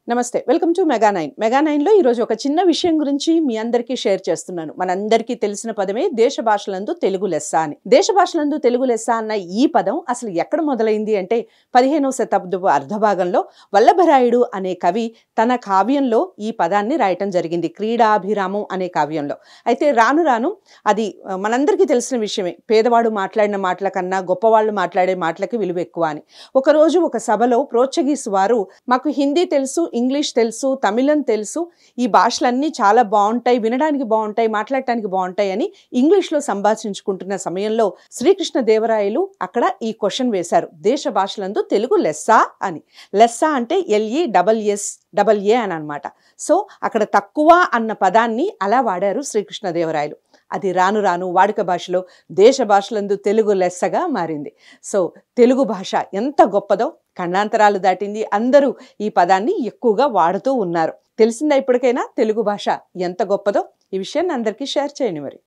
నమస్తే welcome to మెగా9 మెగా9లో ఈరోజు ఒక చిన్న విషయం గురించి మీ అందరికీ షేర్ చేస్తున్నాను. మనందరికీ తెలిసిన పదమే దేశ భాషలందు తెలుగు లెస్స అని. దేశ భాషలందు తెలుగు లెస్స అన్న ఈ పదం అసలు ఎక్కడ మొదలైంది అంటే 15వ శతాబ్దపు అర్ధభాగంలో వల్లభరాయుడు అనే కవి తన కావ్యంలో ఈ పదాన్ని రాయటం జరిగింది, క్రీడాభిరామం అనే కావ్యంలో. అయితే రాను రాను అది మనందరికీ తెలిసిన విషయమే, పేదవాడు మాట్లాడిన మాటల కన్నా గొప్పవాళ్ళు మాట్లాడే మాటలకి విలువ ఎక్కువ అని. ఒకరోజు ఒక సభలో పోర్చుగీస్ వారు, మాకు హిందీ తెలుసు, ఇంగ్లీష్ తెలుసు, తమిళం తెలుసు, ఈ భాషలన్నీ చాలా బాగుంటాయి, వినడానికి బాగుంటాయి, మాట్లాడటానికి బాగుంటాయి అని ఇంగ్లీష్లో సంభాషించుకుంటున్న సమయంలో శ్రీకృష్ణదేవరాయలు అక్కడ ఈ క్వశ్చన్ వేశారు, దేశ భాషలందు తెలుగు లెస్సా అని. లెస్సా అంటే LESSA అని అనమాట. సో అక్కడ తక్కువ అన్న పదాన్ని అలా వాడారు శ్రీకృష్ణదేవరాయలు. అది రాను రాను వాడుక భాషలో దేశ భాషలందు తెలుగు లెస్సగా మారింది. సో తెలుగు భాష ఎంత గొప్పదో ఖండాంతరాలు దాటింది, అందరూ ఈ పదాన్ని ఎక్కువగా వాడుతూ ఉన్నారు. తెలిసిందా ఇప్పటికైనా తెలుగు భాష ఎంత గొప్పదో? ఈ విషయాన్ని అందరికీ షేర్ చేయండి మరి.